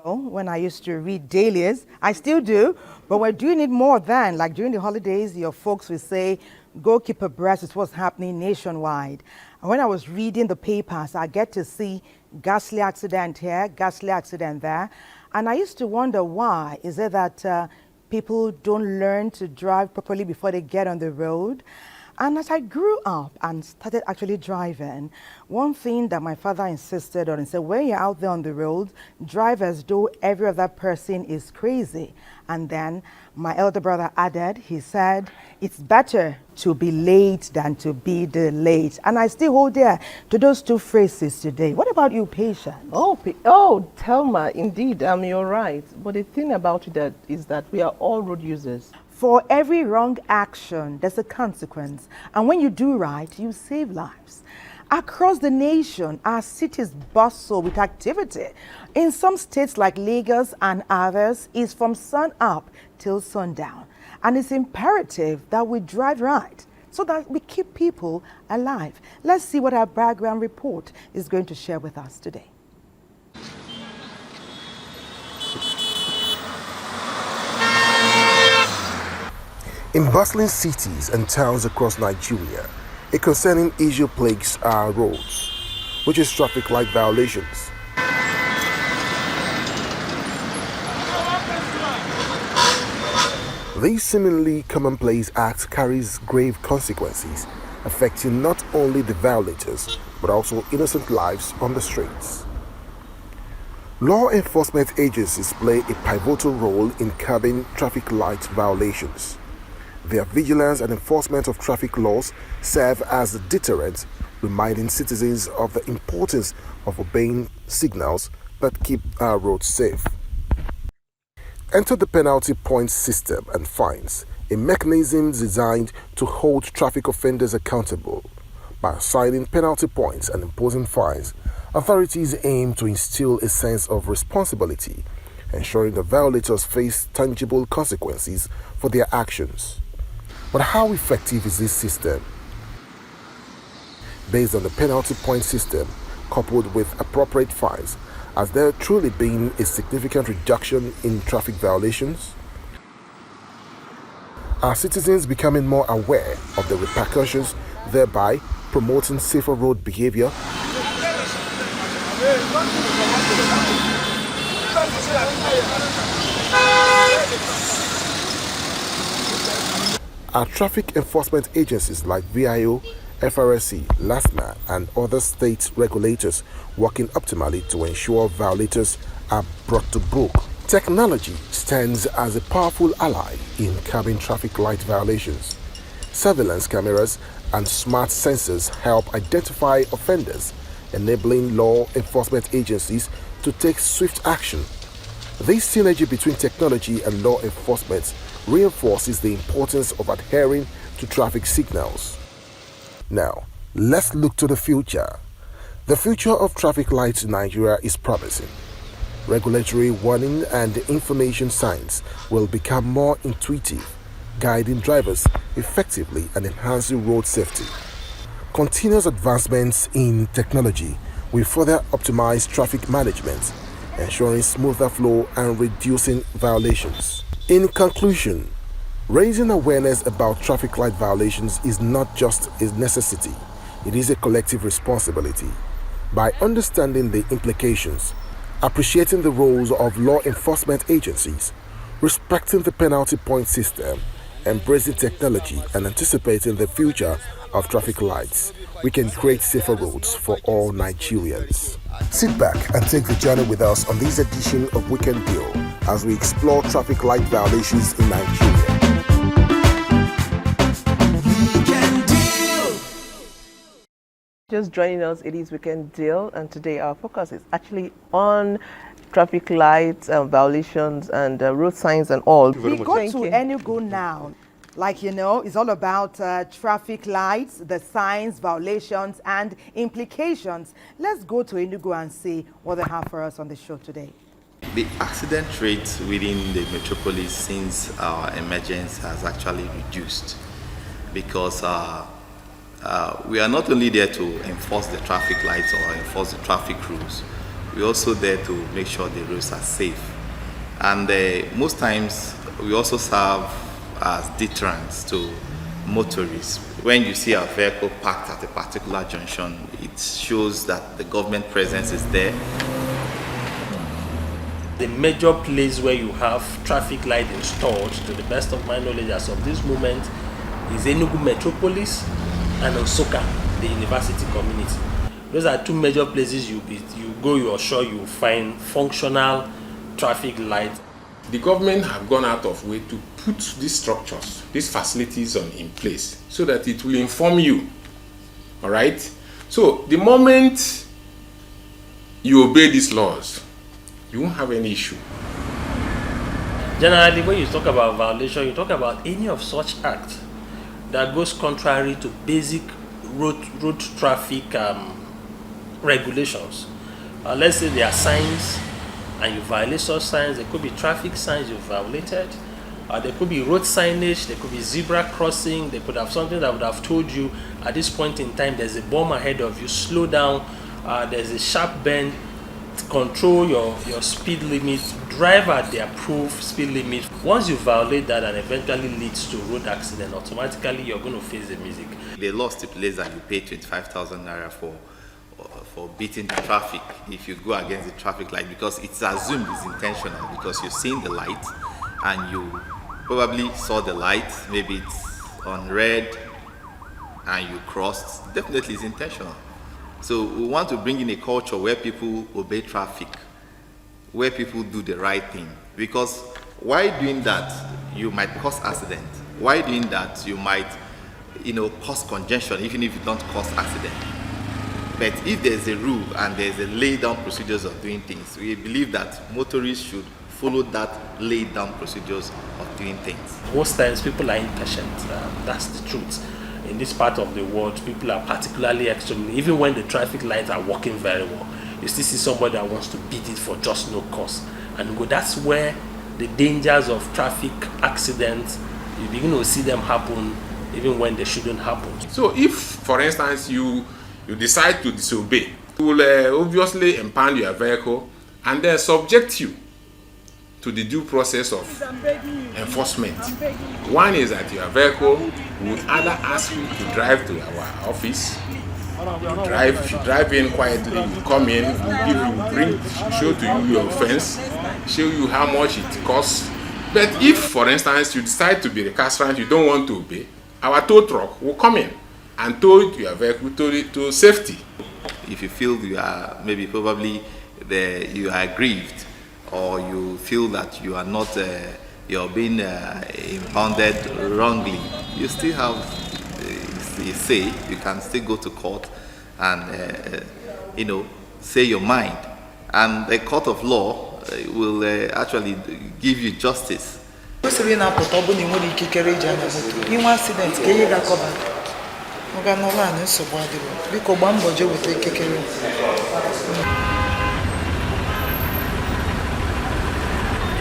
When I used to read dailies, I still do, but we're doing it more than, like during the holidays, your folks will say, go keep abreast with what's happening nationwide. And when I was reading the papers, I get to see ghastly accident here, ghastly accident there. And I used to wonder why. Is it that people don't learn to drive properly before they get on the road? And as I grew up and started actually driving, one thing that my father insisted on, he said, when you're out there on the road, drive as though every other person is crazy. And then my elder brother added, he said, it's better to be late than to be delayed. And I still hold there to those two phrases today. What about you, Patience? Oh, Thelma, indeed, you're right. But the thing about it is that we are all road users. For every wrong action, there's a consequence. And when you do right, you save lives. Across the nation, our cities bustle with activity. In some states like Lagos and others, it's from sun up till sundown. And it's imperative that we drive right so that we keep people alive. Let's see what our background report is going to share with us today. In bustling cities and towns across Nigeria, a concerning issue plagues our roads, which is traffic light violations. This seemingly commonplace act carries grave consequences, affecting not only the violators, but also innocent lives on the streets. Law enforcement agencies play a pivotal role in curbing traffic light violations. Their vigilance and enforcement of traffic laws serve as a deterrent, reminding citizens of the importance of obeying signals that keep our roads safe. Enter the penalty points system and fines, a mechanism designed to hold traffic offenders accountable. By assigning penalty points and imposing fines, authorities aim to instill a sense of responsibility, ensuring that violators face tangible consequences for their actions. But how effective is this system? Based on the penalty point system, coupled with appropriate fines, has there truly been a significant reduction in traffic violations? Are citizens becoming more aware of the repercussions, thereby promoting safer road behavior? Are traffic enforcement agencies like VIO, FRSC, LASTMA, and other state regulators working optimally to ensure violators are brought to book? Technology stands as a powerful ally in curbing traffic light violations. Surveillance cameras and smart sensors help identify offenders, enabling law enforcement agencies to take swift action. This synergy between technology and law enforcement reinforces the importance of adhering to traffic signals. Now, let's look to the future. The future of traffic lights in Nigeria is promising. Regulatory warning and information signs will become more intuitive, guiding drivers effectively and enhancing road safety. Continuous advancements in technology will further optimize traffic management, ensuring smoother flow and reducing violations. In conclusion, raising awareness about traffic light violations is not just a necessity, it is a collective responsibility. By understanding the implications, appreciating the roles of law enforcement agencies, respecting the penalty point system, embracing technology and anticipating the future of traffic lights, we can create safer roads for all Nigerians. Sit back and take the journey with us on this edition of Weekend Deal as we explore traffic light violations in Nigeria. Just joining us, it is Weekend Deal, and today our focus is actually on traffic lights violations and road signs and all. We go to Enugu now. Like, you know, it's all about traffic lights, the signs, violations, and implications. Let's go to Enugu and see what they have for us on the show today. The accident rate within the metropolis since our emergence has actually reduced because we are not only there to enforce the traffic lights or enforce the traffic rules, we're also there to make sure the roads are safe. And most times we also serve as deterrents to motorists. When you see a vehicle parked at a particular junction, it shows that the government presence is there. The major place where you have traffic light installed, to the best of my knowledge as of this moment, is Enugu Metropolis and Osoka, the university community. Those are two major places you go, you're sure you find functional traffic light. The government have gone out of way to put these structures, these facilities in place so that it will inform you. All right? So the moment you obey these laws, you won't have any issue. Generally, when you talk about violation, you talk about any of such acts that goes contrary to basic road traffic regulations. Let's say there are signs and you violate such signs. There could be traffic signs you violated. There could be road signage, there could be zebra crossing, they could have something that would have told you at this point in time there's a bomb ahead of you, slow down, there's a sharp bend, control your speed limit, drive at the approved speed limit. Once you violate that and eventually leads to road accident, automatically you're going to face the music. The law stipulates that you pay 25,000 naira for beating the traffic if you go against the traffic light, because it's assumed it's intentional, because you've seen the light and you probably saw the light, maybe it's on red and you crossed. Definitely it's intentional. So we want to bring in a culture where people obey traffic, where people do the right thing, because while doing that you might cause accident. While doing that you might cause congestion even if you don't cause accident. But if there's a rule and there's a laid down procedures of doing things, we believe that motorists should follow that laid down procedures of doing things. Most times people are impatient, that's the truth. In this part of the world, people are particularly extremely, even when the traffic lights are working very well, you still see somebody that wants to beat it for just no cause. And that's where the dangers of traffic accidents, you begin to see them happen even when they shouldn't happen. So if, for instance, you decide to disobey, you will obviously impound your vehicle and then subject you to the due process of enforcement. One is that your vehicle would either ask you to drive to our office, if you drive in quietly, you come in, show to you your offense, show you how much it costs. But if, for instance, you decide to be recalcitrant, you don't want to obey, our tow truck will come in and tow your vehicle to safety. If you feel you are you are aggrieved, or you feel that you are not, you're being impounded wrongly, you still have a say. You can still go to court and say your mind, and the court of law will actually give you justice. In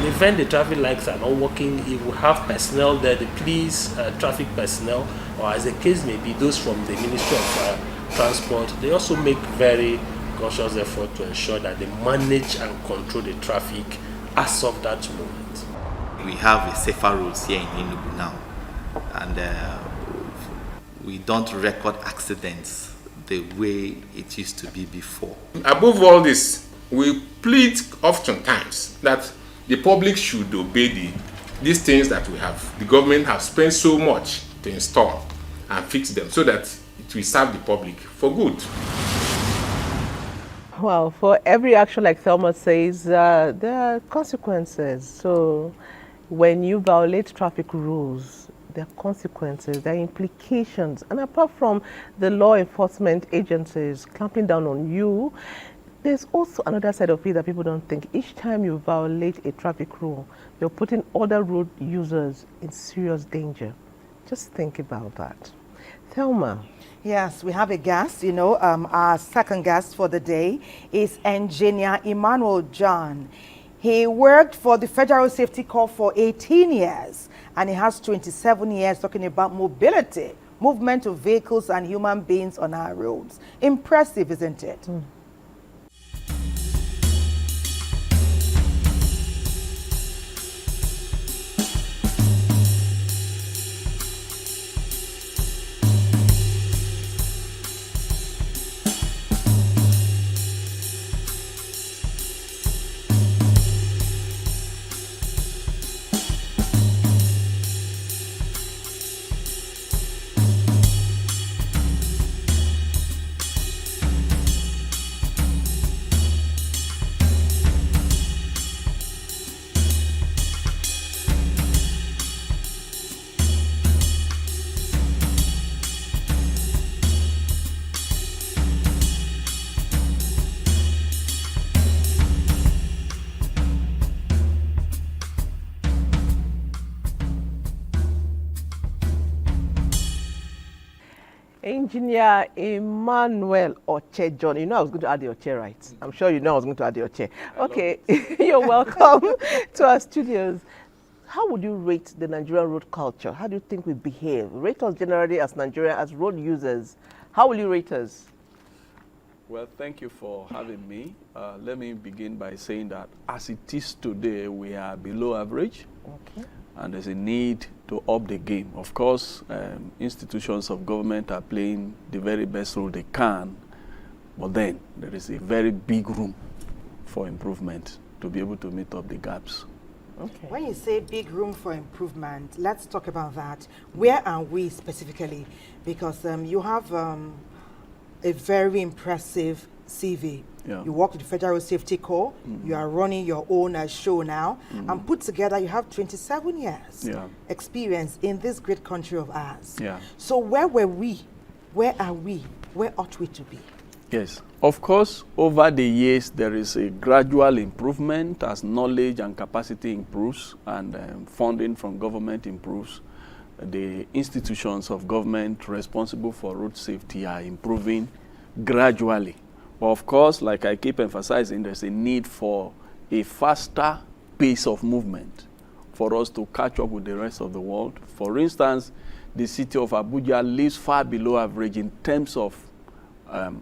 the event the traffic lights are not working, if we have personnel there, the police, traffic personnel, or as the case may be, those from the Ministry of Transport, they also make very conscious effort to ensure that they manage and control the traffic as of that moment. We have a safer roads here in Enugu now, and we don't record accidents the way it used to be before. Above all this, we plead oftentimes that the public should obey the these things that we have, the government has spent so much to install and fix them so that it will serve the public for good. Well, for every action, like Thelma says, there are consequences. So when you violate traffic rules, there are consequences, there are implications. And apart from the law enforcement agencies clamping down on you, there's also another side of it that people don't think. Each time you violate a traffic rule, you're putting other road users in serious danger. Just think about that. Thelma. Yes, we have a guest. Our second guest for the day is Engineer Emmanuel John. He worked for the Federal Safety Corps for 18 years, and he has 27 years talking about mobility, movement of vehicles and human beings on our roads. Impressive, isn't it? Engineer Emmanuel Oche John. You know I was going to add the Oche, right? I'm sure you know I was going to add the Oche. Okay, you're welcome to our studios. How would you rate the Nigerian road culture? How do you think we behave? Rate us generally as Nigeria, as road users. How will you rate us? Well, thank you for having me. Let me begin by saying that as it is today, we are below average. Okay. And there's a need to up the game. Of course, institutions of government are playing the very best role they can, but then there is a very big room for improvement to be able to meet up the gaps. Okay. When you say big room for improvement, let's talk about that. Where are we specifically? Because you have a very impressive CV. Yeah. You work with the Federal Safety Corps. You are running your own show now. And put together, you have 27 years experience in this great country of ours. Yeah. So where were we? Where are we? Where ought we to be? Yes. Of course, over the years, there is a gradual improvement as knowledge and capacity improves and funding from government improves. The institutions of government responsible for road safety are improving gradually. But of course, like I keep emphasizing, there's a need for a faster pace of movement for us to catch up with the rest of the world. For instance, the city of Abuja lives far below average in terms of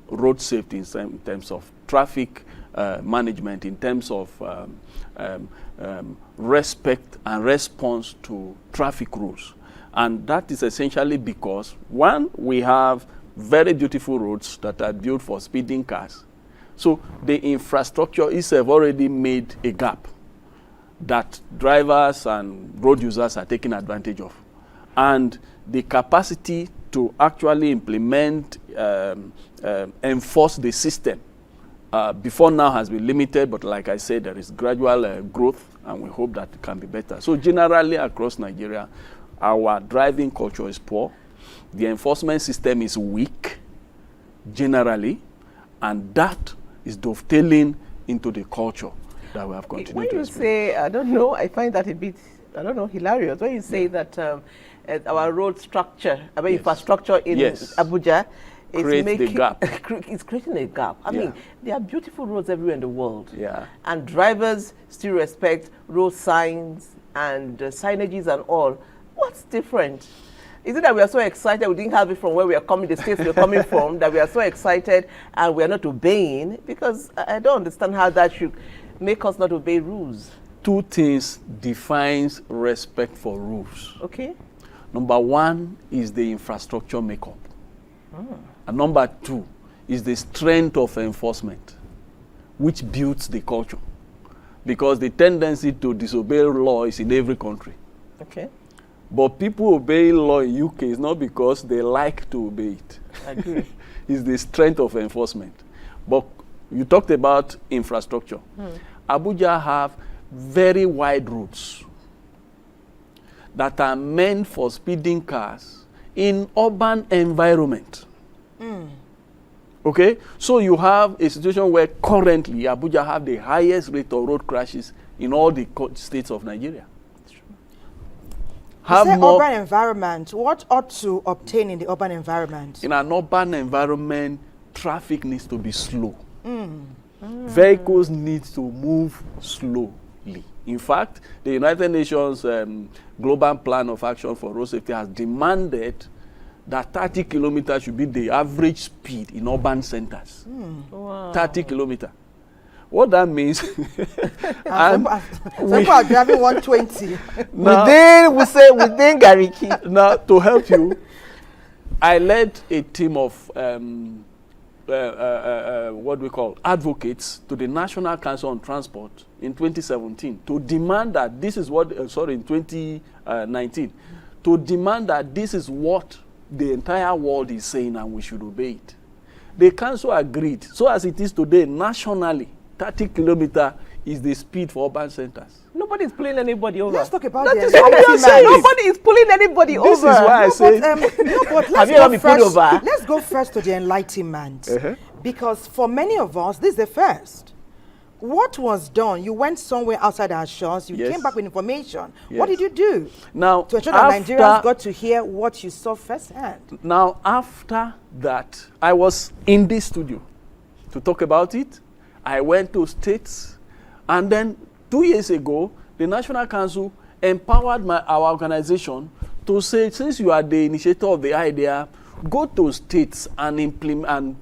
road safety, in terms of traffic management, in terms of respect and response to traffic rules. And that is essentially because, one, we have very beautiful roads that are built for speeding cars. So the infrastructure itself already made a gap that drivers and road users are taking advantage of. And the capacity to actually implement, enforce the system before now has been limited, but like I said, there is gradual growth, and we hope that it can be better. So generally across Nigeria, our driving culture is poor. The enforcement system is weak, generally, and that is dovetailing into the culture that we have continued when to you experience. say, I don't know, I find that a bit, hilarious. When you say that our road structure, infrastructure in Abuja is the gap. It's creating a gap. I mean, there are beautiful roads everywhere in the world. Yeah. And drivers still respect road signs and signages and all. What's different? Is it that we are so excited we didn't have it from where we are coming, the states we're coming from, that we are so excited and we are not obeying? Because I don't understand how that should make us not obey rules. Two things defines respect for rules. Okay. Number one is the infrastructure makeup. And number two is the strength of enforcement, which builds the culture. Because the tendency to disobey law is in every country. Okay. But people obeying law in UK is not because they like to obey it. I agree. It's the strength of enforcement. But you talked about infrastructure. Abuja have very wide roads that are meant for speeding cars in urban environment. Okay? So you have a situation where currently Abuja have the highest rate of road crashes in all the states of Nigeria. You say urban environment. What ought to obtain in the urban environment? In an urban environment, traffic needs to be slow. Vehicles need to move slowly. In fact, the United Nations Global Plan of Action for Road Safety has demanded that 30 kilometers should be the average speed in urban centers. Wow. 30 kilometers. What that means, Some people are driving 120. now, within Gariki. now, to help you, I led a team of what we call advocates to the National Council on Transport in 2017 to demand that this is what, in 2019, to demand that this is what the entire world is saying and we should obey it. The council agreed. So as it is today, nationally, 30 kilometers is the speed for urban centers. Nobody is pulling anybody over. Let's talk about That the is what I'm saying. enlightenment. Nobody is pulling anybody over. This is why I say, But Have you ever been pulled over? let's go first to the enlightenment. Because for many of us, this is the first. What was done? You went somewhere outside our shores. You Yes. came back with information. What Yes. did you do now, to ensure that Nigerians got to hear what you saw firsthand? Now, after that, I was in this studio to talk about it. I went to states, and then 2 years ago, the National Council empowered our organization to say, since you are the initiator of the idea, go to states and implement and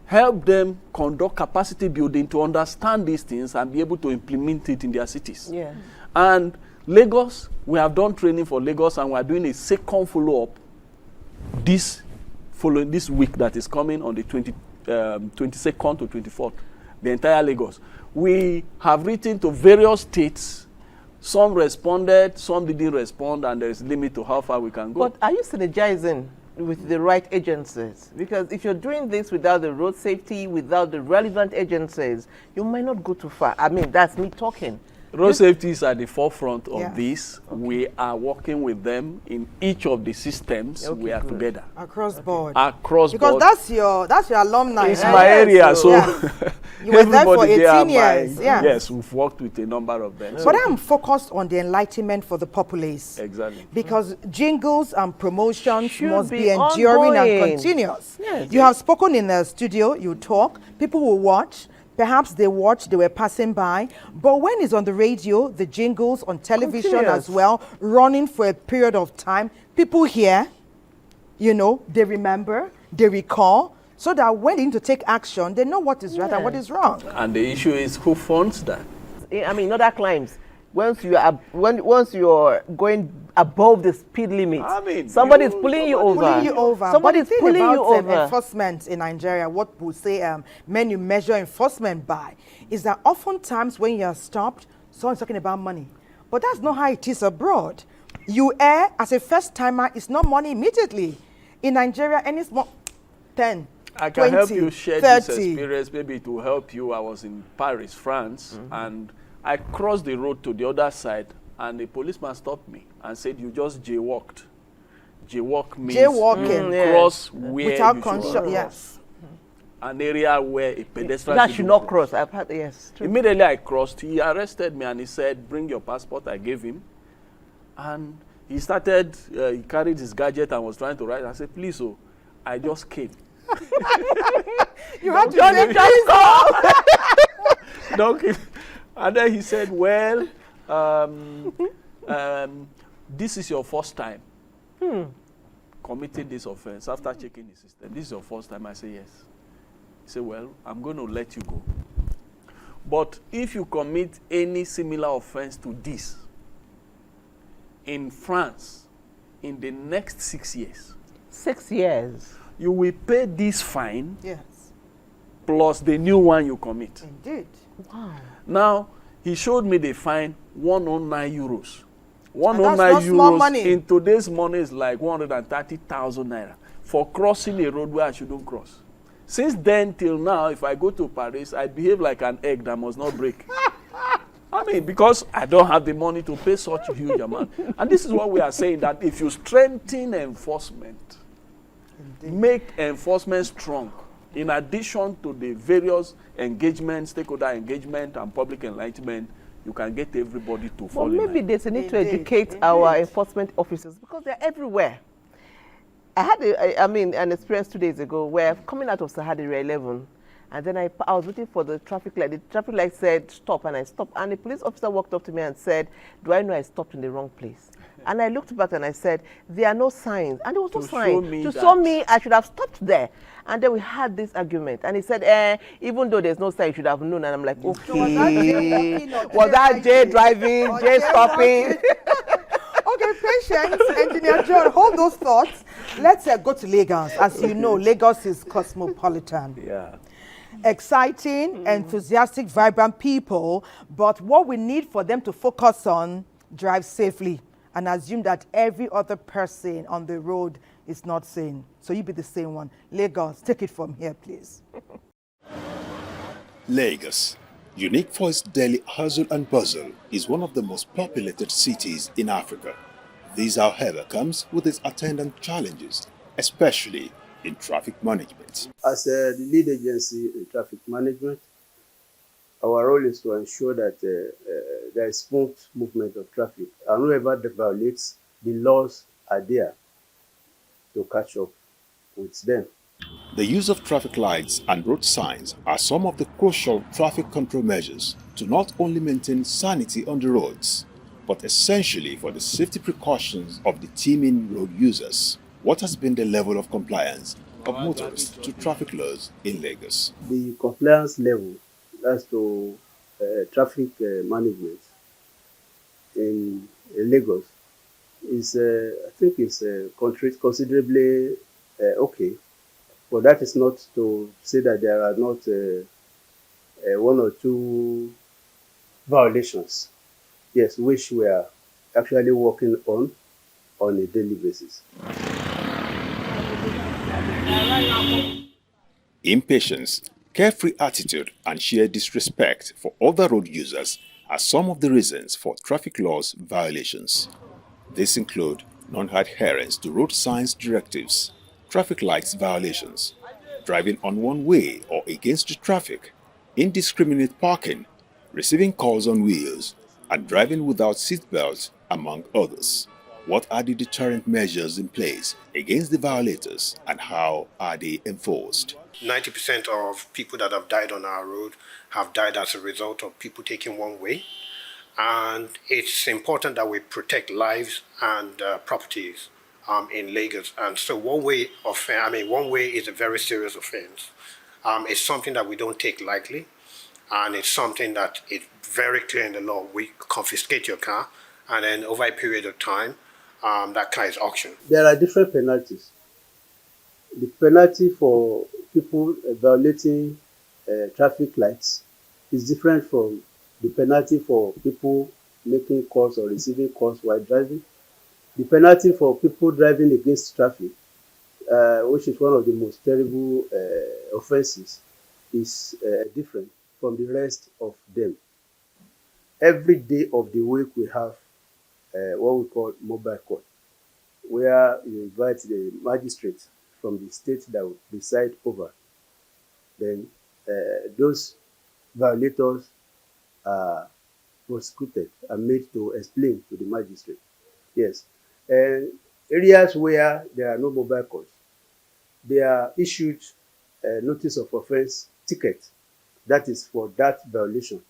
help them conduct capacity building to understand these things and be able to implement it in their cities. Yeah. And Lagos, we have done training for Lagos, and we are doing a second follow-up this week that is coming on the 22nd to 24th, the entire Lagos. We have written to various states. Some responded, some didn't respond, and there is a limit to how far we can go. But are you synergizing with the right agencies? Because if you're doing this without the road safety, without the relevant agencies, you might not go too far. I mean, that's me talking. Road safety is at the forefront of Yeah. this. We are working with them in each of the systems. Okay, we are good. together. Across board. Across Because board. that's your alumni. It's right? my area, so Yeah. You were there for everybody there 18 years. my- Yeah. Yes, we've worked with a number of them. But I'm focused on the enlightenment for the populace. Exactly. Because jingles and promotions Should must be be enduring and ongoing. continuous. Yes. You have spoken in the studio, you talk, people will watch. Perhaps they watched, they were passing by. But when it's on the radio, the jingles on television Continuous. as well, running for a period of time, people hear, they remember, they recall, so that when they need to take action, they know what is right and what is wrong. And the issue is who funds that? I mean, other climes, once you are going above the speed limit, I mean, somebody is pulling you over. Pulling you over. Somebody But is the thing pulling about, you over. enforcement in Nigeria, what we say men you measure enforcement by, is that oftentimes when you are stopped, someone's talking about money. But that's not how it is abroad. You err as a first timer, it's not money immediately. In Nigeria, any small 10, I can 20, help you share 30. this experience. Maybe it will help you. I was in Paris, France, and I crossed the road to the other side, and the policeman stopped me and said, "You just jaywalked." Jaywalk means Jaywalking. you cross where Without you should conscious, cross. yes. An area where a pedestrian That should not cross. I've had, yes. True. Immediately I crossed, he arrested me and he said, "Bring your passport." I gave him. And he started, he carried his gadget and was trying to write. I said, "Please, oh, I just came." You have to Johnny say, just called. Don't keep. And then he said, "Well, this is your first time committing this offense after checking the system. This is your first time." I said, "Yes." He said, "Well, I'm going to let you go. But if you commit any similar offense to this in France in the next 6 years, 6 years. you will pay this fine yes, plus the new one you commit." indeed. Wow. Now, he showed me the fine, 109 euros. 109 that's not small euros money. in today's money is like 130,000 naira for crossing a road where I shouldn't cross. Since then till now, if I go to Paris, I behave like an egg that must not break. I mean, because I don't have the money to pay such a huge amount. And this is what we are saying, that if you strengthen enforcement, make enforcement strong, in addition to the various engagement, stakeholder engagement and public enlightenment, you can get everybody to follow. Well, maybe there's a need to Indeed, educate our enforcement officers because they're everywhere. I had an experience 2 days ago where coming out of Sahadiri 11, and then I was waiting for the traffic light. The traffic light said stop, and I stopped. And the police officer walked up to me and said, "Do I know I stopped in the wrong place?" And I looked back and I said, "There are no signs." And there was no sign. To show me I should have stopped there. And then we had this argument. And he said, even though there's no sign, you should have known. And I'm like, okay. Was that Jay driving, Jay stopping? Okay, patience. Engineer John, hold those thoughts. Let's go to Lagos. As you know, Lagos is cosmopolitan. Yeah. Exciting, enthusiastic, vibrant people. But what we need for them to focus on, drive safely and assume that every other person on the road is not sane. So you be the same one. Lagos, take it from here, please. Lagos, unique for its daily hustle and bustle, is one of the most populated cities in Africa. This, however, comes with its attendant challenges, especially in traffic management. As the lead agency in traffic management, our role is to ensure that there is smooth movement of traffic, and whoever violates the laws are there to catch up with them. The use of traffic lights and road signs are some of the crucial traffic control measures to not only maintain sanity on the roads, but essentially for the safety precautions of the teeming road users. What has been the level of compliance of motorists to traffic laws in Lagos? The compliance level as to traffic management in Lagos is, I think, is considerably okay. But that is not to say that there are not one or two violations, yes, which we are actually working on a daily basis. Impatience, carefree attitude, and sheer disrespect for other road users are some of the reasons for traffic laws violations. These include non-adherence to road signs directives, traffic lights violations, driving on one way or against the traffic, indiscriminate parking, receiving calls on wheels, and driving without seatbelts, among others. What are the deterrent measures in place against the violators, and how are they enforced? 90% of people that have died on our road have died as a result of people taking one way. And it's important that we protect lives and properties in Lagos. And so one way is a very serious offense. It's something that we don't take lightly. And it's something that is very clear in the law. We confiscate your car, and then over a period of time, that car is auctioned. There are different penalties. The penalty for people violating traffic lights is different from the penalty for people making calls or receiving calls while driving. The penalty for people driving against traffic, which is one of the most terrible offenses, is different from the rest of them. Every day of the week we have what we call mobile court, where you invite the magistrate from the state that will preside over. Then those violators are prosecuted and made to explain to the magistrate. Yes. Areas where there are no mobile courts, they are issued notice of offense ticket. That is for that violation.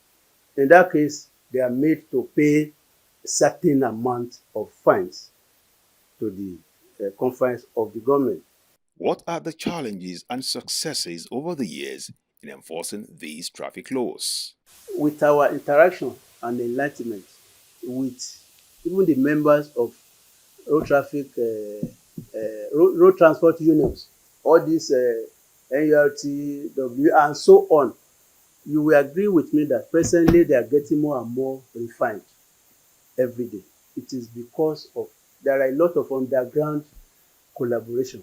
In that case, they are made to pay a certain amount of fines to the confines of the government. What are the challenges and successes over the years in enforcing these traffic laws? With our interaction and enlightenment with even the members of road traffic, road transport unions, all these NURTW and so on, you will agree with me that presently they are getting more and more refined every day. it is because of there are a lot of underground collaboration,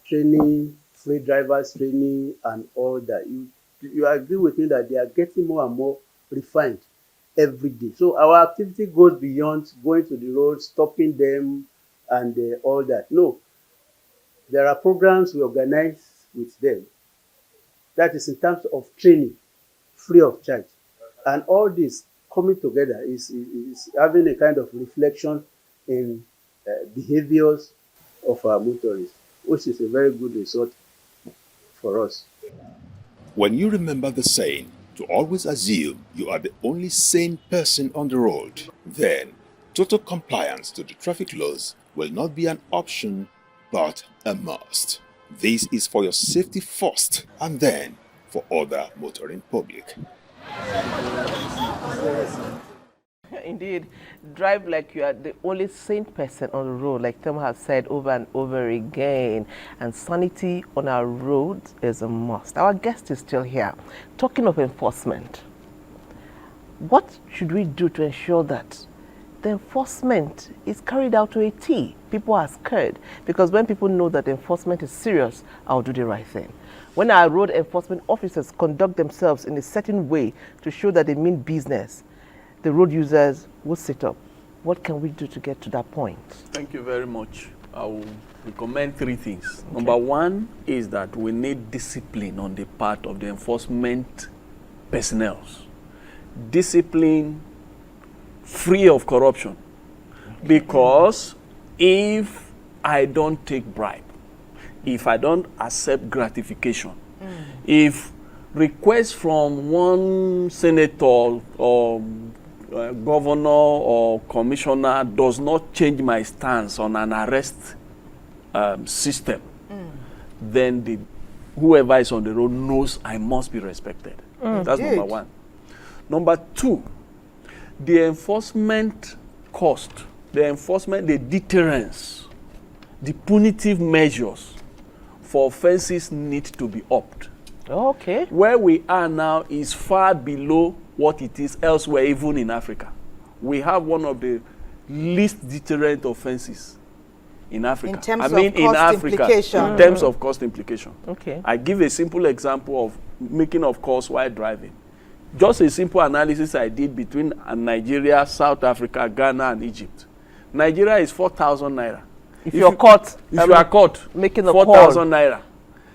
training, free drivers training, and all that. You agree with me that they are getting more and more refined every day. So our activity goes beyond going to the road, stopping them, and all that. No, there are programs we organize with them. That is in terms of training, free of charge. And all this coming together is having a kind of reflection in behaviors of our motorists, which is a very good result for us. When you remember the saying, to always assume you are the only sane person on the road, then total compliance to the traffic laws will not be an option, but a must. This is for your safety first, and then for other motoring public. Indeed, drive like you are the only sane person on the road, like Tom has said over and over again. And sanity on our roads is a must. Our guest is still here. Talking of enforcement, what should we do to ensure that the enforcement is carried out to a T? People are scared because when people know that enforcement is serious, I'll do the right thing. When our road enforcement officers conduct themselves in a certain way to show that they mean business, the road users will sit up. What can we do to get to that point? Thank you very much. I will recommend three things. Okay. Number one is that we need discipline on the part of the enforcement personnel. Discipline free of corruption. Because if I don't take bribe, if I don't accept gratification, if request from one senator or governor or commissioner does not change my stance on an arrest system, then whoever is on the road knows I must be respected. That's number one. Number two, the enforcement cost, the deterrence, the punitive measures for offenses need to be upped. Okay. Where we are now is far below what it is elsewhere, even in Africa. We have one of the least deterrent offenses in Africa. In terms of cost implication. In terms of cost implication. Okay. I give a simple example of making of cost while driving. Just a simple analysis I did between Nigeria, South Africa, Ghana, and Egypt. Nigeria is 4,000 naira. If you are caught making 4,000 naira.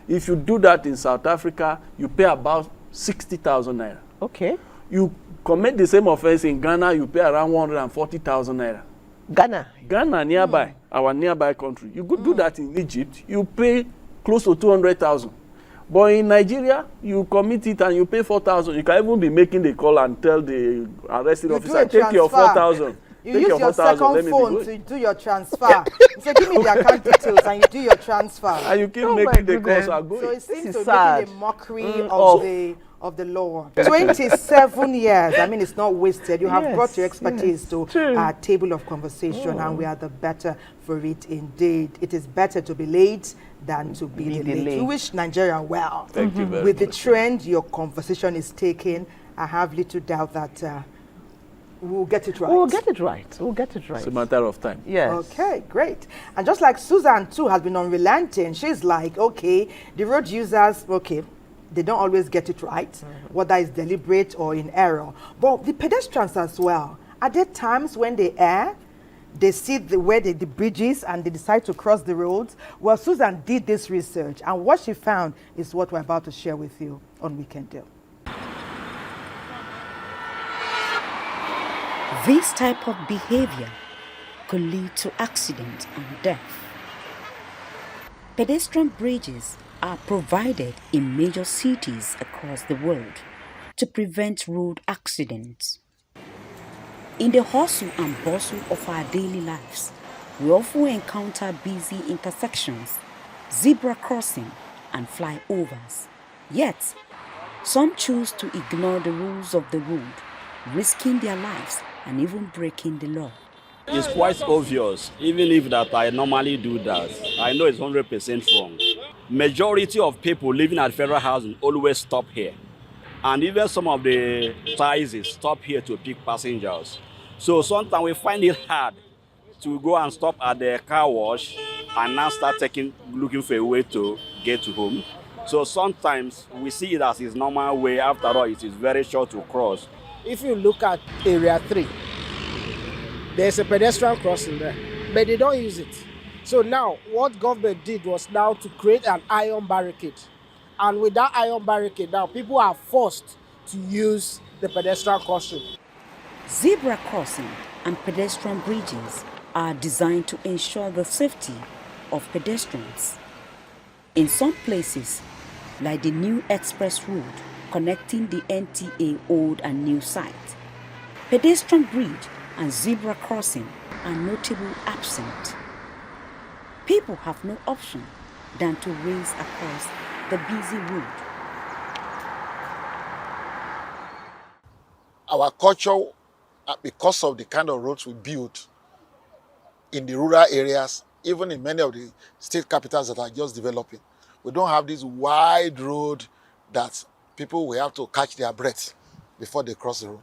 If you do that in South Africa, you pay about 60,000 naira. Okay. You commit the same offense in Ghana, you pay around 140,000 naira. Ghana nearby, our nearby country. You could do that in Egypt, you pay close to 200,000. But in Nigeria, you commit it and you pay 4,000. You can even be making the call and tell the arresting officer, take your 4,000. You use your second phone to do your transfer. So give me the account details and you do your transfer. And you keep making the calls are going. So it seems to be making a mockery of the law. 27 years, I mean, it's not wasted. You have brought your expertise to our table of conversation and we are the better for it indeed. It is better to be late than to be delayed. We wish Nigeria well. Thank you very With much. the trend your conversation is taking, I have little doubt that we'll get it right. We'll get it right. We'll get it right. It's a matter of time. Yes. Okay, great. And just like Susan too has been unrelenting, she's like, okay, the road users, okay, they don't always get it right, whether it's deliberate or in error. But the pedestrians as well, are there times when they err? They see where the bridges and they decide to cross the roads? Well, Susan did this research and what she found is what we're about to share with you on Weekend Deal. This type of behavior could lead to accident and death. Pedestrian bridges are provided in major cities across the world to prevent road accidents. In the hustle and bustle of our daily lives, we often encounter busy intersections, zebra crossing, and flyovers. Yet, some choose to ignore the rules of the road, risking their lives and even breaking the law. It's quite obvious, even if that I normally do that. I know it's 100% wrong. Majority of people living at Federal Housing always stop here. And even some of the taxis stop here to pick passengers. So sometimes we find it hard to go and stop at the car wash and now start looking for a way to get to home. So sometimes we see it as his normal way. After all, it is very short to cross. If you look at Area 3, there's a pedestrian crossing there, but they don't use it. So now, what government did was now to create an iron barricade. And with that iron barricade now, people are forced to use the pedestrian crossing. Zebra crossing and pedestrian bridges are designed to ensure the safety of pedestrians. In some places, like the new express route connecting the NTA old and new site, pedestrian bridge and zebra crossing are notably absent. People have no option than to race across the busy road. Our culture, because of the kind of roads we built in the rural areas, even in many of the state capitals that are just developing, we don't have this wide road that people will have to catch their breath before they cross the road.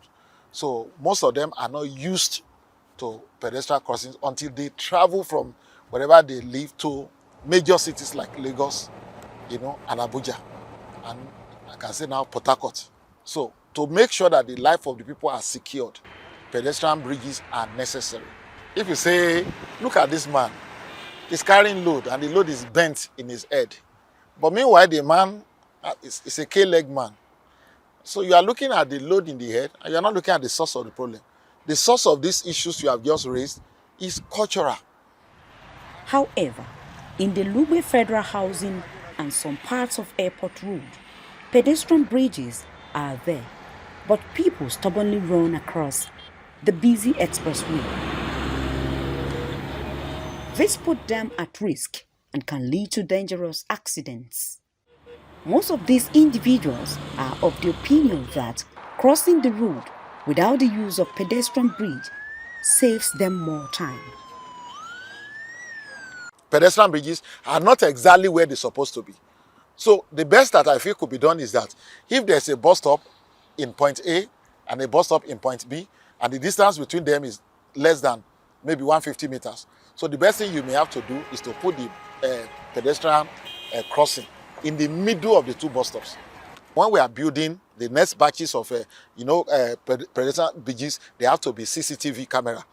So most of them are not used to pedestrian crossings until they travel from wherever they live to major cities like Lagos, and Abuja, and I can say now Port Harcourt. So to make sure that the life of the people are secured, pedestrian bridges are necessary. If you say, look at this man, he's carrying load and the load is bent in his head. But meanwhile, the man is a K-leg man. So you are looking at the load in the head and you are not looking at the source of the problem. The source of these issues you have just raised is cultural. However, in the Lube Federal Housing and some parts of Airport Road, pedestrian bridges are there, but people stubbornly run across the busy expressway. This put them at risk and can lead to dangerous accidents. Most of these individuals are of the opinion that crossing the road without the use of pedestrian bridge saves them more time. Pedestrian bridges are not exactly where they're supposed to be. So the best that I feel could be done is that if there's a bus stop in point A and a bus stop in point B, and the distance between them is less than maybe 150 meters. So the best thing you may have to do is to put the pedestrian crossing in the middle of the two bus stops. When we are building the next batches of pedestrian bridges, there have to be CCTV camera.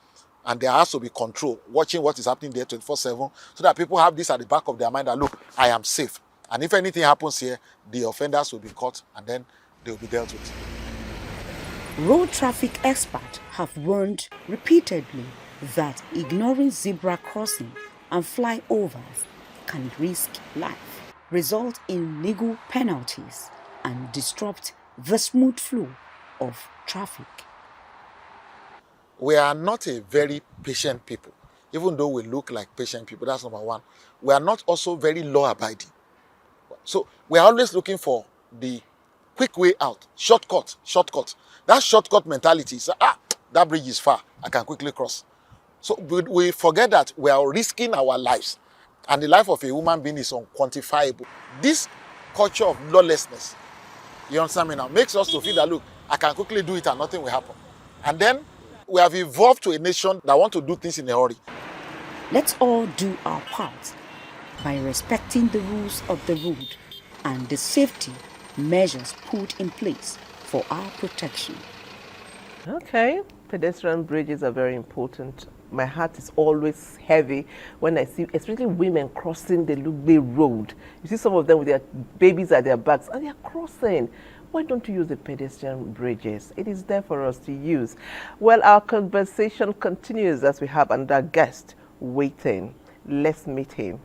And there has to be control, watching what is happening there 24/7, so that people have this at the back of their mind that, look, I am safe. And if anything happens here, the offenders will be caught and then they will be dealt with. Road traffic experts have warned repeatedly that ignoring zebra crossing and flyovers can risk life, result in legal penalties, and disrupt the smooth flow of traffic. We are not a very patient people. Even though we look like patient people, that's number one. We are not also very law-abiding. So we are always looking for the quick way out, shortcut. That shortcut mentality is, that bridge is far, I can quickly cross. So we forget that we are risking our lives. And the life of a human being is unquantifiable. This culture of lawlessness, you understand me now, makes us to feel that, look, I can quickly do it and nothing will happen. And then we have evolved to a nation that want to do things in a hurry. Let's all do our part by respecting the rules of the road and the safety measures put in place for our protection. Okay, pedestrian bridges are very important. My heart is always heavy when I see, especially women crossing the Lugbe Road. You see some of them with their babies at their backs and they are crossing. Why don't you use the pedestrian bridges? It is there for us to use. Well, our conversation continues as we have another guest waiting. Let's meet him.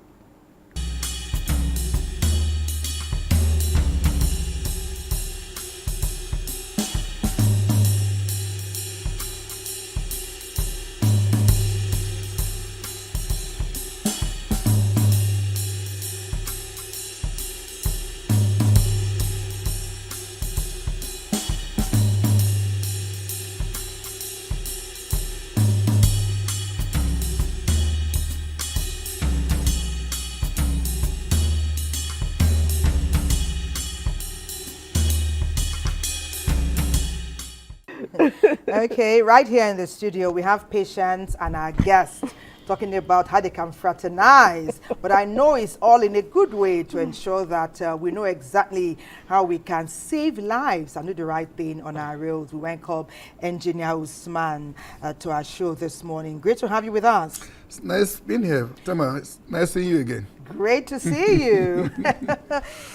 Okay, right here in the studio, we have Patience and our guest talking about how they can fraternize. But I know it's all in a good way to ensure that we know exactly how we can save lives and do the right thing on our roads. We welcome Engineer Usman to our show this morning. Great to have you with us. It's nice being here. Tama, it's nice seeing you again. Great to see you.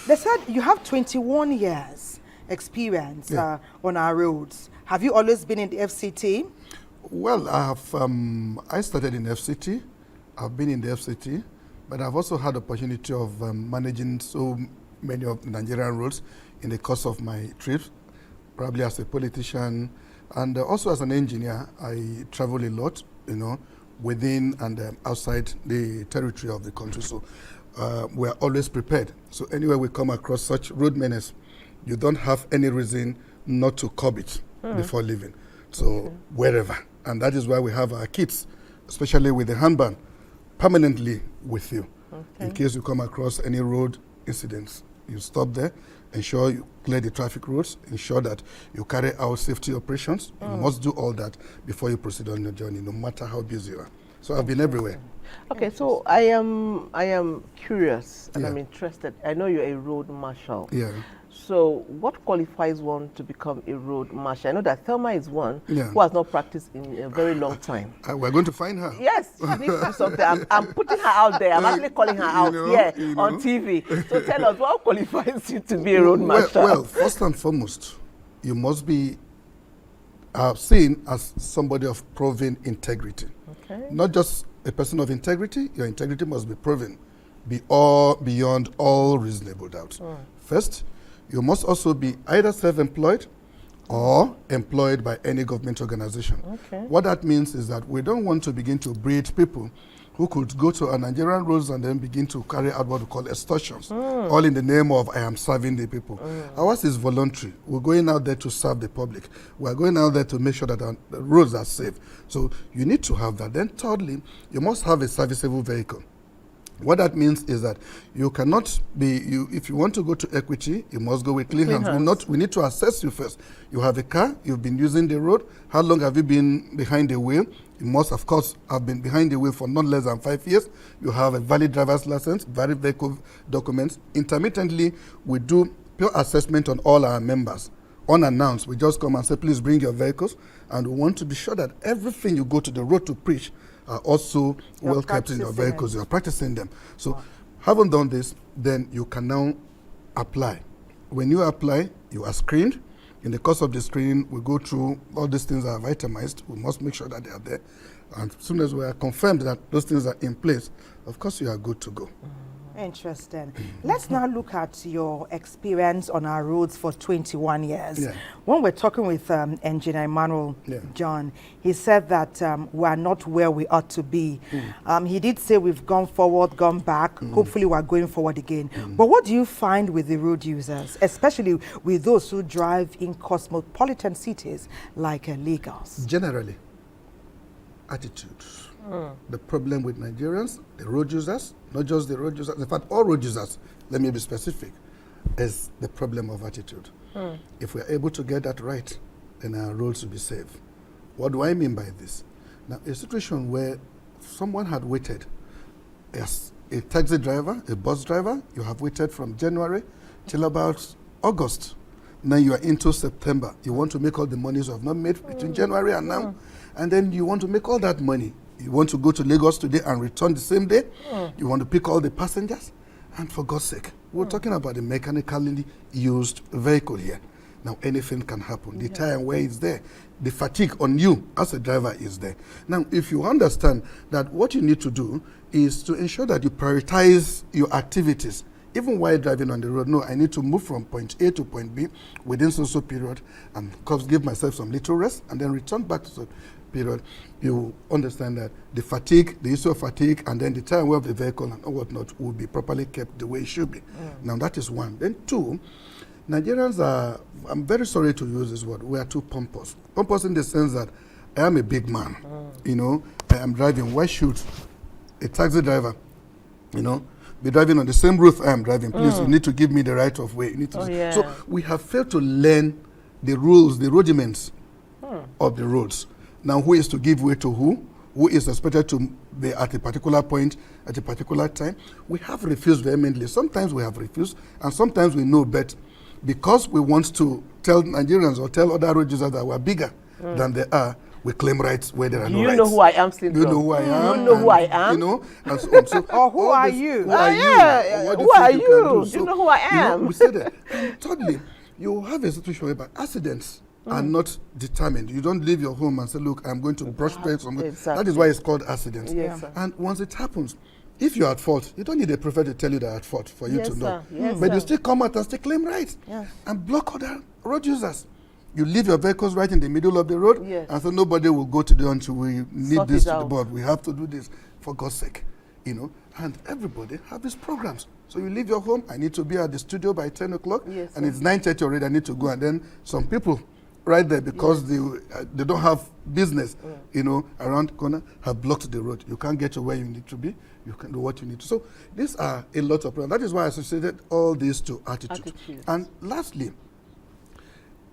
They said you have 21 years experience on our roads. Have you always been in the FCT? Well, I started in FCT. I've been in the FCT, but I've also had the opportunity of managing so many of the Nigerian roads in the course of my trips, probably as a politician, and also as an engineer. I travel a lot, within and outside the territory of the country. So we are always prepared. So anywhere we come across such road menace, you don't have any reason not to curb it before leaving. So wherever. And that is why we have our kits, especially with the handband, permanently with you. In case you come across any road incidents, you stop there, ensure you clear the traffic roads, ensure that you carry out safety operations. You must do all that before you proceed on your journey, no matter how busy you are. So I've been everywhere. Okay, so I am curious and I'm interested. I know you're a road marshal. Yeah. So what qualifies one to become a road marshal? I know that Thelma is one who has not practiced in a very long time. We're going to find her. Yes, she needs to do something. I'm putting her out there. I'm actually calling her out on TV. So tell us, what qualifies you to be a road marshal? Well, first and foremost, you must be seen as somebody of proven integrity. Okay. Not just a person of integrity. Your integrity must be proven beyond all reasonable doubt. First, you must also be either self-employed or employed by any government organization. Okay. What that means is that we don't want to begin to breed people who could go to our Nigerian roads and then begin to carry out what we call extortions, all in the name of I am serving the people. Ours is voluntary. We're going out there to serve the public. We're going out there to make sure that the roads are safe. So you need to have that. Then thirdly, you must have a serviceable vehicle. What that means is that you cannot if you want to go to equity, you must go with clean hands. We need to assess you first. You have a car, you've been using the road. How long have you been behind the wheel? You must, of course, have been behind the wheel for not less than 5 years. You have a valid driver's license, valid vehicle documents. Intermittently, we do pure assessment on all our members. Unannounced, we just come and say, please bring your vehicles. And we want to be sure that everything you go to the road to preach are also well kept in your vehicles. You are practicing them. So having done this, then you can now apply. When you apply, you are screened. In the course of the screening, we go through all these things are itemized. We must make sure that they are there. And as soon as we are confirmed that those things are in place, of course you are good to go. Interesting. Let's now look at your experience on our roads for 21 years. When we're talking with Engineer Emmanuel John, he said that we are not where we ought to be. He did say we've gone forward, gone back. Hopefully we're going forward again. But what do you find with the road users, especially with those who drive in cosmopolitan cities like Lagos? Generally, attitude. The problem with Nigerians, the road users, not just the road users, in fact, all road users, let me be specific, is the problem of attitude. If we're able to get that right, then our roads will be safe. What do I mean by this? Now, a situation where someone had waited, as a taxi driver, a bus driver, you have waited from January till about August. Now you are into September. You want to make all the monies you have not made between January and now, and then you want to make all that money. You want to go to Lagos today and return the same day. You want to pick all the passengers. And for God's sake, we're talking about a mechanically used vehicle here. Now, anything can happen. The tire wear is there. The fatigue on you as a driver is there. Now, if you understand that what you need to do is to ensure that you prioritize your activities, even while driving on the road. No, I need to move from point A to point B within so period and give myself some little rest and then return back to the period. You understand that the fatigue, the issue of fatigue, and then the tire wear of the vehicle and whatnot will be properly kept the way it should be. Now, that is one. Then two, Nigerians are, I'm very sorry to use this word, we are too pompous. Pompous in the sense that I am a big man, I am driving. Why should a taxi driver, be driving on the same route I am driving? Please, you need to give me the right of way. You need to So we have failed to learn the rules, the rudiments of the roads. Now, who is to give way to who? Who is expected to be at a particular point at a particular time? We have refused vehemently. Sometimes we have refused, and sometimes we know, but because we want to tell Nigerians or tell other road users that we're bigger than they are, we claim rights where there are no rights. You know who I am, syndrome. You know who I am. You know who I am. You know, and so on. So or who are you? Who are you? Who are you? Do you know who I am? We say that. And thirdly, you have a situation whereby accidents are not determined. You don't leave your home and say, look, I'm going to brush past somebody. Exactly. That is why it's called accidents. Yes, and once it happens, if you're at fault, you don't need a prophet to tell you that at fault for you to know. Yes, but you still come out and still claim rights and block other road users. You leave your vehicles right in the middle of the road and so nobody will go to the until we need this to the board. We have to do this for God's sake. You know, and everybody have these programs. So you leave your home, I need to be at the studio by 10 o'clock, and it's 9:30 already, I need to go. And then some people right there, because they don't have business, you know, around the corner, have blocked the road. You can't get to where you need to be. You can do what you need to. So these are a lot of problems. That is why I associated all this to attitude. And lastly,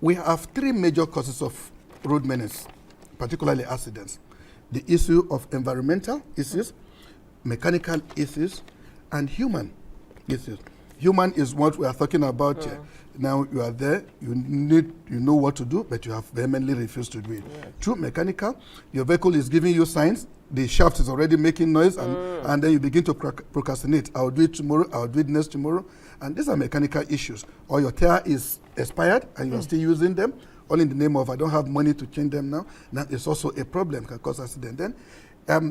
we have three major causes of road menace, particularly accidents. The issue of environmental issues, mechanical issues, and human issues. Human is what we are talking about here. Now you are there, you know what to do, but you have vehemently refused to do it. True mechanical, your vehicle is giving you signs, the shaft is already making noise, and then you begin to procrastinate. I'll do it tomorrow, I'll do it next tomorrow. And these are mechanical issues. Or your tire is expired and you're still using them, all in the name of I don't have money to change them now. That is also a problem, can cause accident. Then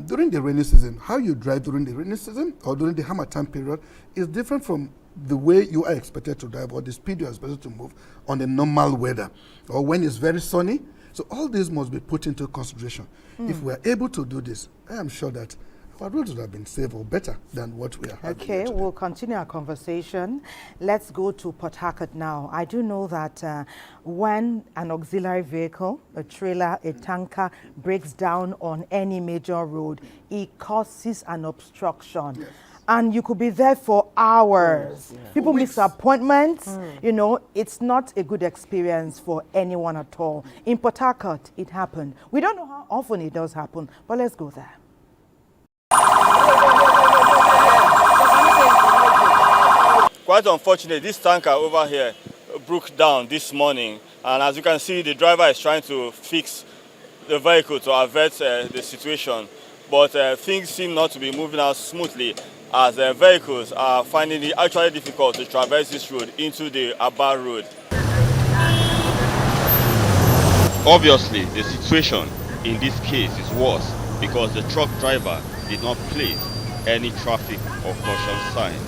during the rainy season, how you drive during the rainy season or during the harmattan period is different from the way you are expected to drive or the speed you are expected to move on the normal weather or when it's very sunny. So all these must be put into consideration. If we are able to do this, I am sure that our roads would have been safe or better than what we are having. Okay, we'll continue our conversation. Let's go to Port Harcourt now. I do know that when an auxiliary vehicle, a trailer, a tanker breaks down on any major road, it causes an obstruction. Yes. And you could be there for hours. People miss appointments. You know, it's not a good experience for anyone at all. In Port Harcourt, it happened. We don't know how often it does happen, but let's go there. Quite unfortunate, this tanker over here broke down this morning, and as you can see, the driver is trying to fix the vehicle to avert the situation, but things seem not to be moving out smoothly as vehicles are finding it actually difficult to traverse this road into the Aba road. Obviously, the situation in this case is worse because the truck driver did not place any traffic or caution sign.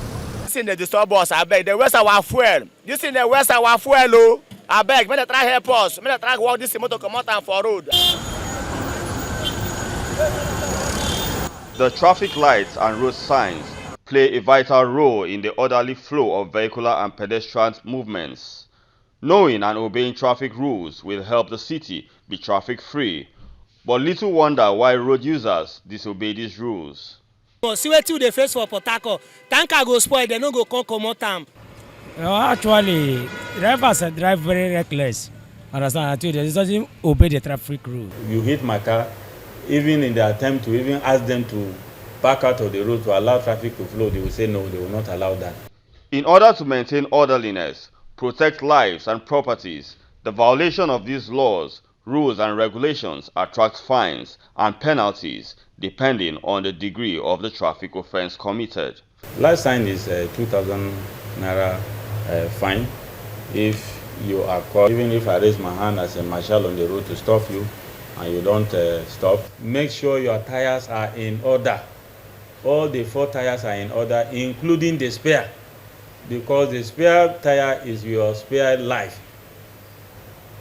This in the disturb us, I beg. The waste our fuel. This in the waste our fuel, oh. I beg. May try help us. May try walk this motor come out and for road. The traffic lights and road signs play a vital role in the orderly flow of vehicular and pedestrian movements. Knowing and obeying traffic rules will help the city be traffic-free. But little wonder why road users disobey these rules. See what they face for Port Harcourt. Tanker go spoil, they no go come out time. Actually, drivers drive very reckless. Understand? They doesn't obey the traffic rule. You hit my car, even in the attempt to even ask them to back out of the road to allow traffic to flow, they will say no, they will not allow that. In order to maintain orderliness, protect lives and properties, the violation of these laws, rules and regulations attracts fines and penalties depending on the degree of the traffic offense committed. Last sign is 2,000 naira fine if you are caught. Even if I raise my hand as a marshal on the road to stop you and you don't stop, make sure your tires are in order. All the 4 tires are in order, including the spare, because the spare tire is your spare life.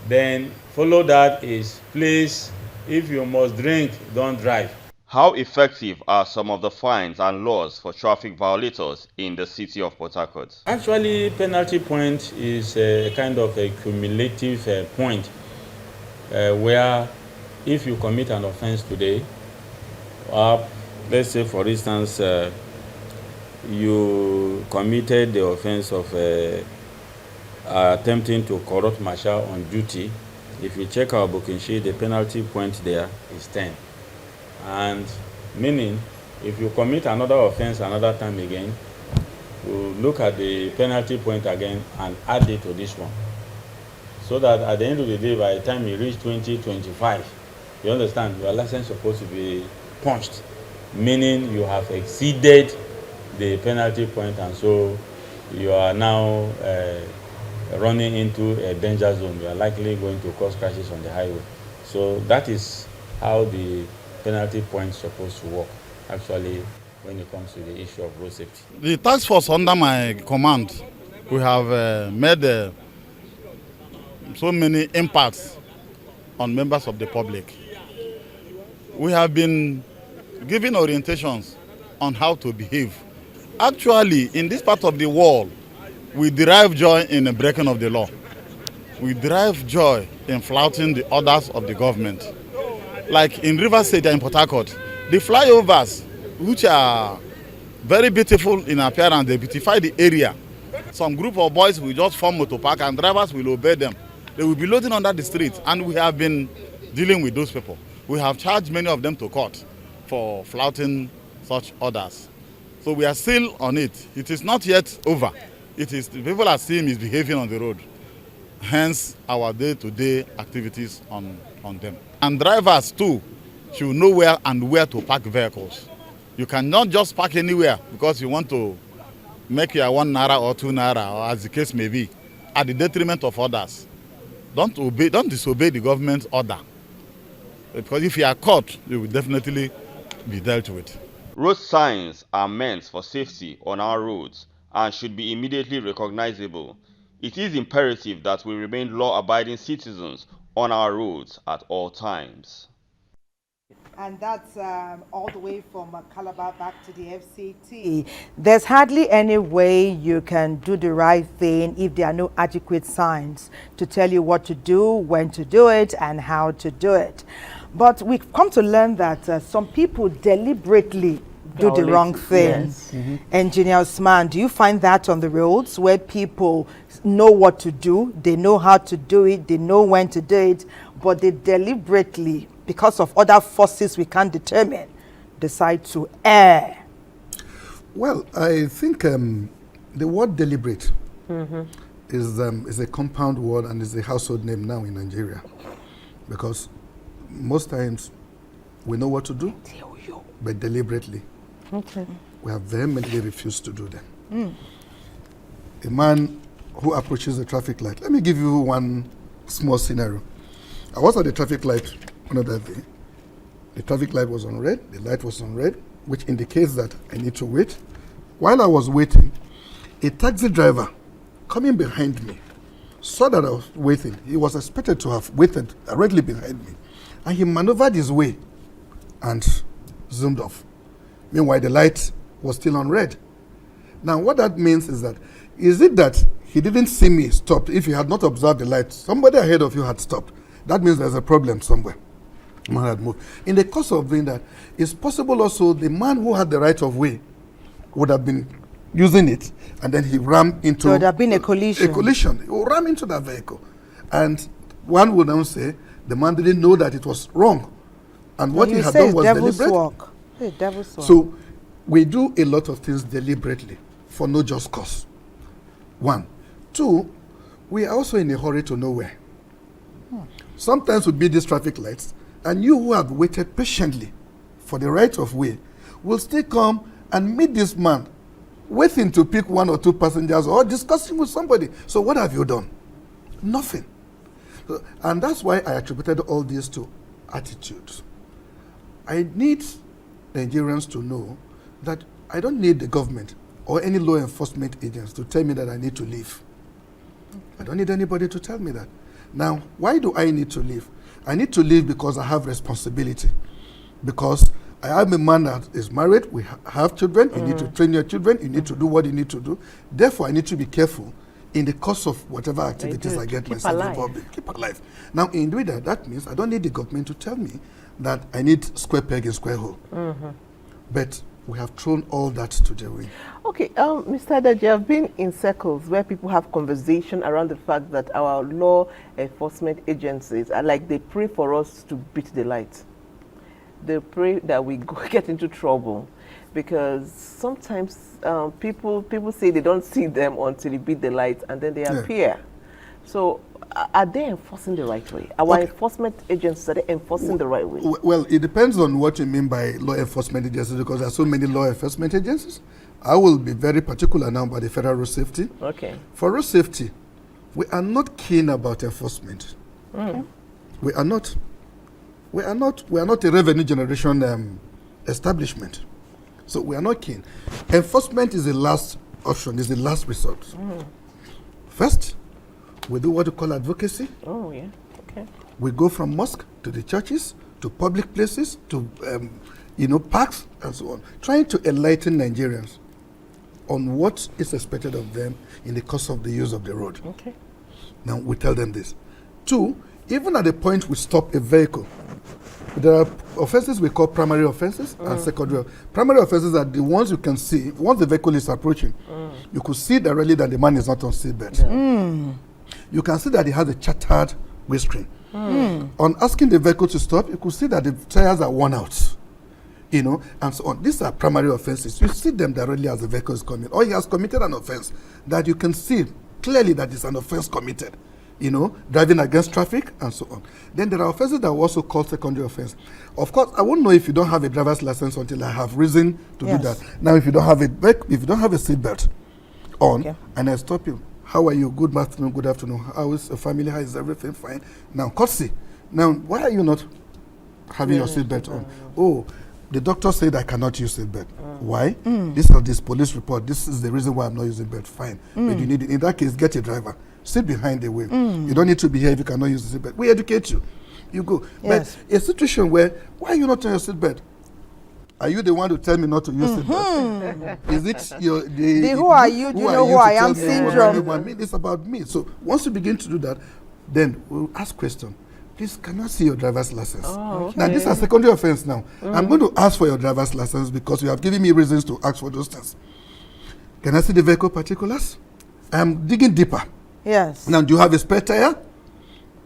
Then follow that is, please, if you must drink, don't drive. How effective are some of the fines and laws for traffic violators in the city of Port Harcourt? Actually, penalty point is a kind of a cumulative point where if you commit an offense today, let's say for instance, you committed the offense of attempting to corrupt marshal on duty If you check our booking sheet, the penalty point there is 10. And meaning, if you commit another offense another time again, we'll look at the penalty point again and add it to this one. So that at the end of the day, by the time you reach 2025, you understand, your license is supposed to be punched, meaning you have exceeded the penalty point, and so you are now running into a danger zone. You are likely going to cause crashes on the highway. So that is how the penalty point is supposed to work, actually, when it comes to the issue of road safety. The task force under my command, we have made so many impacts on members of the public. We have been giving orientations on how to behave. Actually, in this part of the world, we derive joy in the breaking of the law. We derive joy in flouting the orders of the government. Like in Rivers State and in Port Harcourt, the flyovers, which are very beautiful in appearance, they beautify the area. Some group of boys will just form motor park and drivers will obey them. They will be loading under the street, and we have been dealing with those people. We have charged many of them to court for flouting such orders. So we are still on it. It is not yet over. It is, the people are seeing misbehaving on the road. Hence our day-to-day activities on them. And drivers too should know where to park vehicles. You cannot just park anywhere because you want to make your 1 naira or 2 naira, or as the case may be, at the detriment of others. Don't disobey the government's order. Because if you are caught, you will definitely be dealt with. Road signs are meant for safety on our roads and should be immediately recognizable. It is imperative that we remain law-abiding citizens on our roads at all times. And that's all the way from Calabar back to the FCT. There's hardly any way you can do the right thing if there are no adequate signs to tell you what to do, when to do it, and how to do it. But we've come to learn that some people deliberately do the wrong thing. Yes. Engineer Osman, do you find that on the roads where people know what to do, they know how to do it, they know when to do it, but they deliberately, because of other forces we can't determine, decide to err? Well, I think the word deliberate is a compound word and is a household name now in Nigeria, because most times we know what to do, but deliberately we have vehemently refused to do them. A man who approaches the traffic light. Let me give you one small scenario. I was at the traffic light another day. The traffic light was on red, the light was on red, which indicates that I need to wait. While I was waiting, a taxi driver coming behind me saw that I was waiting. He was expected to have waited directly behind me. And he maneuvered his way and zoomed off. Meanwhile, the light was still on red. Now, what that means is that he didn't see me stop? If he had not observed the light, somebody ahead of you had stopped. That means there's a problem somewhere. Man had moved. In the course of doing that, it's possible also the man who had the right of way would have been using it, and then he rammed into... So there would have been a collision. A collision. He would ram into that vehicle. And one would now say, the man didn't know that it was wrong. And what he had done was deliberate. Hey, devil's work. So we do a lot of things deliberately for no just cause. 1. 2, we are also in a hurry to nowhere. Sometimes we beat these traffic lights, and you who have waited patiently for the right of way will still come and meet this man, waiting to pick 1 or 2 passengers or discussing with somebody. So what have you done? Nothing. So, and that's why I attributed all this to attitudes. I need Nigerians to know that I don't need the government or any law enforcement agents to tell me that I need to leave. I don't need anybody to tell me that. Now, why do I need to leave? I need to leave because I have responsibility. Because I am a man that is married, we have children, you need to train your children, you need to do what you need to do. Therefore, I need to be careful in the course of whatever activities I get myself involved in. Keep alive. Now, in doing that, that means I don't need the government to tell me that I need square peg in square hole. But we have thrown all that to the wind. Okay, Mr. Adaji, you have been in circles where people have conversation around the fact that our law enforcement agencies are like they pray for us to beat the light. They pray that we get into trouble because sometimes people say they don't see them until you beat the light and then they appear. So are they enforcing the right way? Our enforcement agencies, are they enforcing the right way? Well, it depends on what you mean by law enforcement agencies, because there are so many law enforcement agencies. I will be very particular now about the federal road safety. Okay. For road safety, we are not keen about enforcement. We are not. We are not a revenue generation establishment. So we are not keen. Enforcement is the last option, is the last resort. First, we do what we call advocacy. Oh, yeah. Okay. We go from mosque to the churches, to public places, to parks, and so on, trying to enlighten Nigerians on what is expected of them in the course of the use of the road. Okay. Now, we tell them this. Two, even at the point we stop a vehicle, there are offenses we call primary offenses and secondary. Primary offenses are the ones you can see, once the vehicle is approaching, you could see directly that the man is not on seatbelt. You can see that he has a chartered windscreen. On asking the vehicle to stop, you could see that the tires are worn out, and so on. These are primary offenses. You see them directly as the vehicle is coming. Or he has committed an offense that you can see clearly that it's an offense committed, driving against traffic and so on. Then there are offenses that are also called secondary offense. Of course, I won't know if you don't have a driver's license until I have reason to do that. Now, if you don't have a seatbelt on, and I stop you, how are you? Good afternoon, good afternoon. How is the family? How is everything? Fine. Now, courtesy. Now, why are you not having your seatbelt on? Oh, the doctor said I cannot use seatbelt. Why? This is this police report. This is the reason why I'm not using belt. Fine. But you need, in that case, get a driver. Sit behind the wheel. You don't need to be here if you cannot use the seatbelt. We educate you. You go. But a situation where, why are you not on your seatbelt? Are you the one to tell me not to use seatbelt? Is it the who are you? Do you know who I am syndrome? It's about me. So once you begin to do that, then we'll ask question. Please, can I see your driver's license? Now, this is a secondary offense now. I'm going to ask for your driver's license because you have given me reasons to ask for those things. Can I see the vehicle particulars? I'm digging deeper. Yes. Now, do you have a spare tire?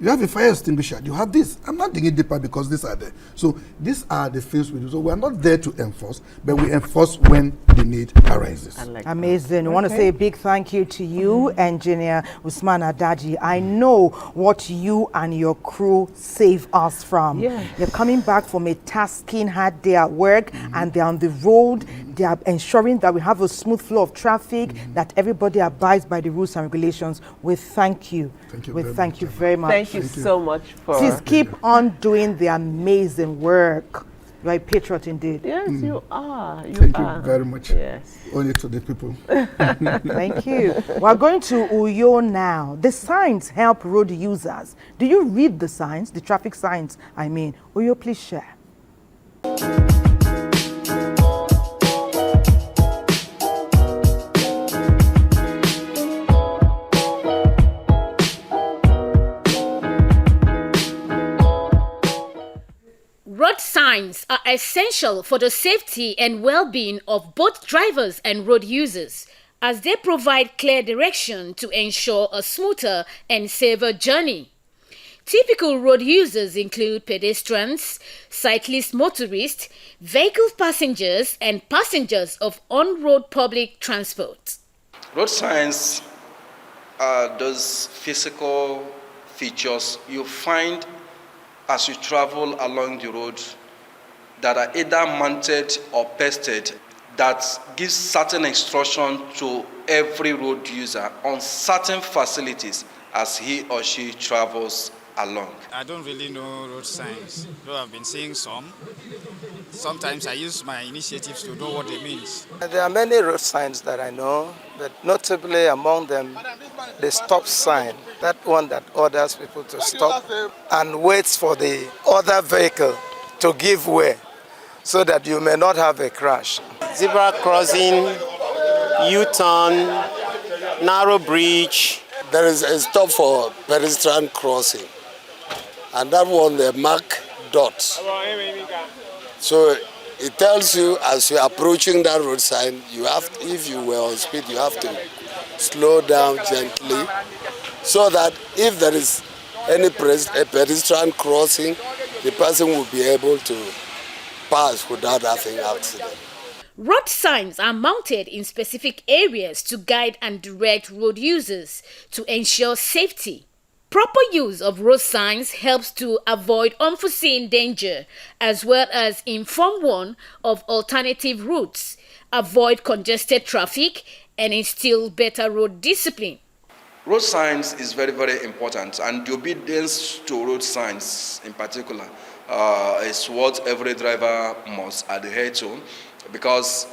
You have a fire extinguisher. You have this. I'm not digging deeper because these are there. So these are the things we do. So we're not there to enforce, but we enforce when the need arises. Amazing. I want to say a big thank you to you, Engineer Usman Adaji. I know what you and your crew save us from. You're coming back from a tasking hard day at work, and they're on the road. They are ensuring that we have a smooth flow of traffic, that everybody abides by the rules and regulations. We thank you. Thank you very much. Thank you so much for... Please keep on doing the amazing work. You're a patriot indeed. Yes, you are. Thank you very much. Yes. Only to the people. Thank you. We're going to Uyo now. The signs help road users. Do you read the signs, the traffic signs, I mean? Uyo, please share. Road signs are essential for the safety and well-being of both drivers and road users, as they provide clear direction to ensure a smoother and safer journey. Typical road users include pedestrians, cyclists, motorists, vehicle passengers, and passengers of on-road public transport. Road signs are those physical features you find as you travel along the road that are either mounted or pasted that gives certain instruction to every road user on certain facilities as he or she travels along. I don't really know road signs, though I've been seeing some. Sometimes I use my initiatives to know what it means. There are many road signs that I know, but notably among them, the stop sign, that one that orders people to stop and waits for the other vehicle to give way so that you may not have a crash. Zebra crossing, U-turn, narrow bridge. There is a stop for pedestrian crossing, and that one they mark dots. So It tells you as you're approaching that road sign, you have, if you were on speed, you have to slow down gently so that if there is any pedestrian crossing, the person will be able to pass without having accident. Road signs are mounted in specific areas to guide and direct road users to ensure safety. Proper use of road signs helps to avoid unforeseen danger as well as inform one of alternative routes, avoid congested traffic, and instill better road discipline. Road signs is very, very important, and the obedience to road signs in particular is what every driver must adhere to, because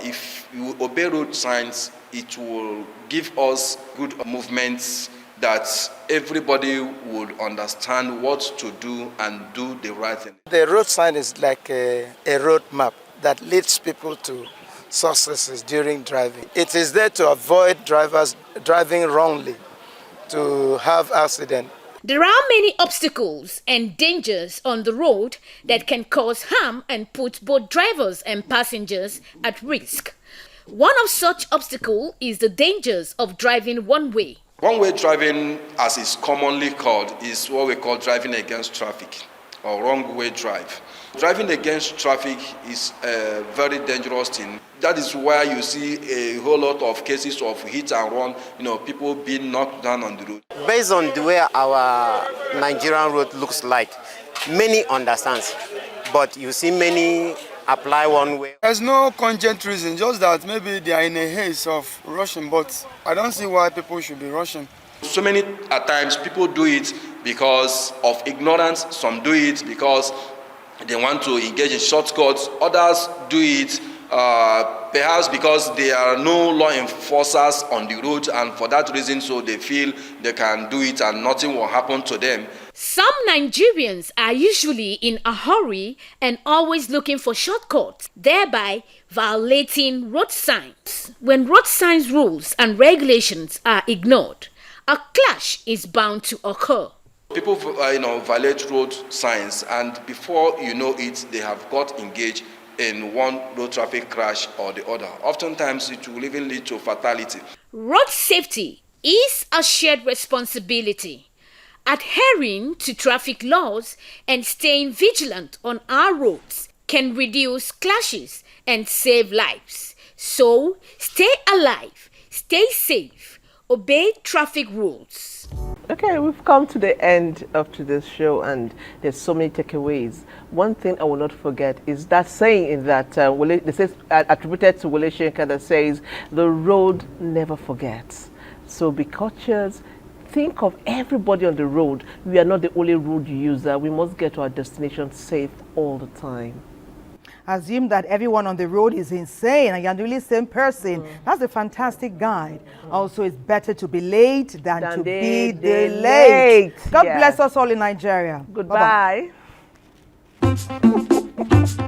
if you obey road signs, it will give us good movements that everybody would understand what to do and do the right thing. The road sign is like a road map that leads people to successes during driving. It is there to avoid drivers driving wrongly, to have accident. There are many obstacles and dangers on the road that can cause harm and put both drivers and passengers at risk. One of such obstacles is the dangers of driving one way. One-way driving, as is commonly called, is what we call driving against traffic or wrong-way drive. Driving against traffic is a very dangerous thing. That is why you see a whole lot of cases of hit and run, people being knocked down on the road. Based on the way our Nigerian road looks like, many understand, but you see many apply one way. There's no cogent reason, just that maybe they are in a haze of rushing, but I don't see why people should be rushing. So many at times people do it because of ignorance, some do it because they want to engage in shortcuts, others do it perhaps because there are no law enforcers on the road, and for that reason, so they feel they can do it and nothing will happen to them. Some Nigerians are usually in a hurry and always looking for shortcuts, thereby violating road signs. When road signs rules and regulations are ignored, a clash is bound to occur. People violate road signs, and before you know it, they have got engaged in one road traffic crash or the other. Oftentimes, it will even lead to fatality. Road safety is a shared responsibility. Adhering to traffic laws and staying vigilant on our roads can reduce clashes and save lives. So, stay alive, stay safe, obey traffic rules. Okay, we've come to the end of today's show, and there's so many takeaways. One thing I will not forget is that saying in that this is attributed to Wole Soyinka that says, "The road never forgets." So be cautious. Think of everybody on the road. We are not the only road user. We must get to our destination safe all the time. Assume that everyone on the road is insane and you're the really same person. That's a fantastic guide. Also, it's better to be late than to be delayed. God bless us all in Nigeria. Goodbye. Bye-bye.